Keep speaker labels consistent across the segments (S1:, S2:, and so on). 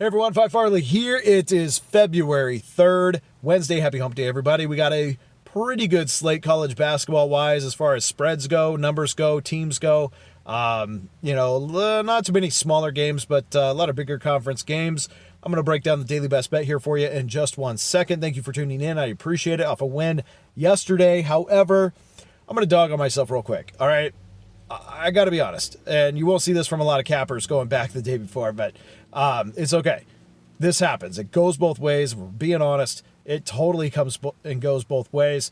S1: Hey everyone, Phi Farley here. It is February 3rd, Wednesday. Happy hump day, everybody. We got a pretty good slate college basketball-wise as far as spreads go, numbers go, teams go. Not too many smaller games, but a lot of bigger conference games. I'm going to break down the daily best bet here for you in just 1 second. Thank you for tuning in. I appreciate it. Off a win yesterday. However, I'm going to dog on myself real quick. All right. I got to be honest, and you won't see this from a lot of cappers going back the day before, but it's okay. This happens. It goes both ways. We're being honest. It totally comes and goes both ways.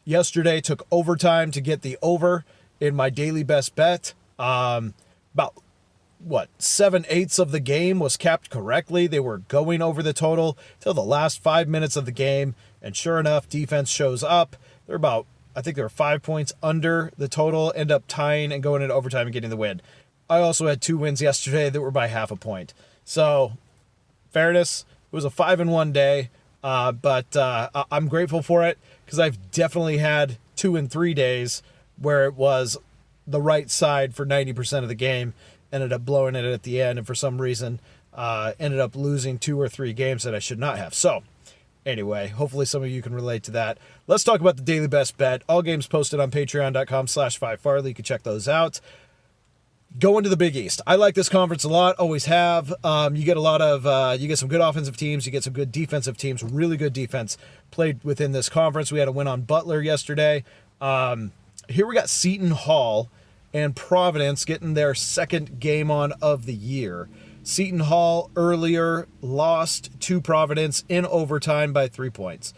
S1: Yesterday took overtime to get the over in my daily best bet. About 7/8 of the game was capped correctly. They were going over the total till the last 5 minutes of the game, and sure enough, defense shows up. I think they were 5 points under the total, end up tying and going into overtime and getting the win. I also had 2 wins yesterday that were by half a point. So, fairness, it was a 5-1 day, but I'm grateful for it because I've definitely had 2 and 3 days where it was the right side for 90% of the game, ended up blowing it at the end, and for some reason ended up losing 2 or 3 games that I should not have. So, anyway, hopefully some of you can relate to that. Let's talk about the daily best bet. All games posted on patreon.com/PhiFarley. You can check those out. Going to the Big East. I like this conference a lot. Always have. You get you get some good offensive teams. You get some good defensive teams. Really good defense played within this conference. We had a win on Butler yesterday. Here we got Seton Hall and Providence getting their second game on of the year. Seton Hall earlier lost to Providence in overtime by 3 points.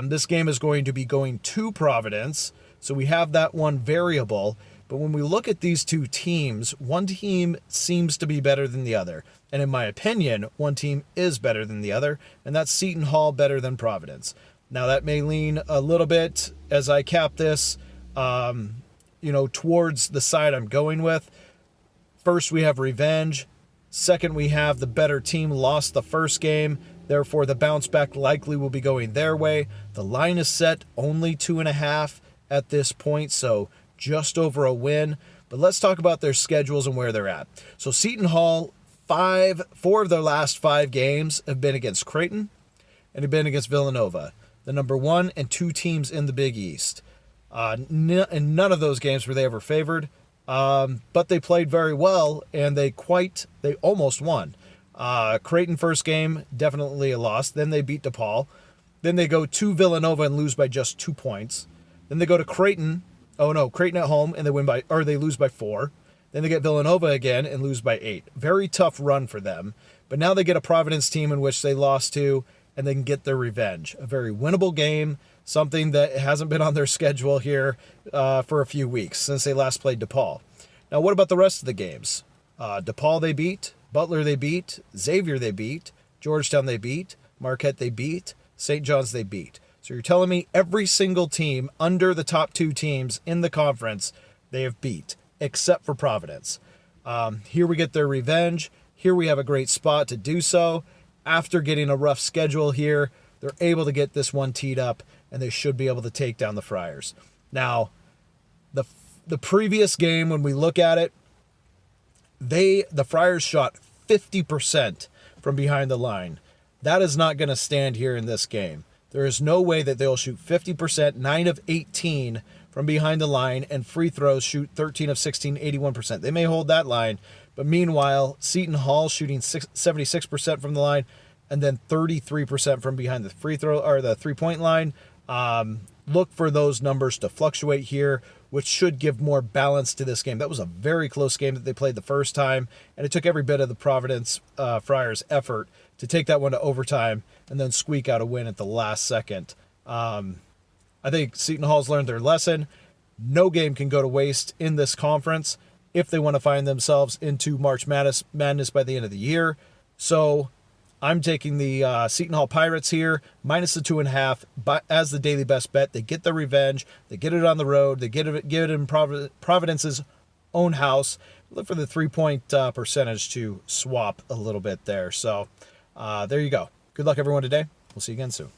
S1: This game is going to be going to Providence, so we have that one variable. But when we look at these two teams, one team seems to be better than the other. And in my opinion, one team is better than the other, and that's Seton Hall better than Providence. Now, that may lean a little bit as I cap this, towards the side I'm going with. First, we have revenge. Second, we have the better team lost the first game. Therefore, the bounce back likely will be going their way. The line is set only 2.5 at this point, so just over a win. But let's talk about their schedules and where they're at. So Seton Hall, 4 of their last 5 games have been against Creighton and have been against Villanova, the number 1 and 2 teams in the Big East. In none of those games were they ever favored. But they played very well, and they almost won. Creighton first game, definitely a loss. Then they beat DePaul. Then they go to Villanova and lose by just 2 points. Then they go to Creighton. Creighton at home, and they lose by 4. Then they get Villanova again and lose by 8. Very tough run for them. But now they get a Providence team in which they lost to, and they can get their revenge. A very winnable game. Something that hasn't been on their schedule here for a few weeks since they last played DePaul. Now, what about the rest of the games? DePaul they beat, Butler they beat, Xavier they beat, Georgetown they beat, Marquette they beat, St. John's they beat. So you're telling me every single team under the top 2 teams in the conference they have beat, except for Providence. Here we get their revenge. Here we have a great spot to do so. After getting a rough schedule here, they're able to get this one teed up, and they should be able to take down the Friars. Now, the previous game, when we look at it, the Friars shot 50% from behind the line. That is not going to stand here in this game. There is no way that they'll shoot 50%, 9 of 18 from behind the line, and free throws shoot 13 of 16, 81%. They may hold that line, but meanwhile, Seton Hall shooting 76% from the line, and then 33% from behind the free throw or the 3-point line. Look for those numbers to fluctuate here, which should give more balance to this game. That was a very close game that they played the first time, and it took every bit of the Providence Friars' effort to take that one to overtime and then squeak out a win at the last second. I think Seton Hall's learned their lesson. No game can go to waste in this conference if they want to find themselves into March Madness by the end of the year. So I'm taking the Seton Hall Pirates here, minus the 2.5, as the daily best bet. They get their revenge. They get it on the road. They get it in Providence's own house. Look for the 3-point percentage to swap a little bit there. So there you go. Good luck, everyone, today. We'll see you again soon.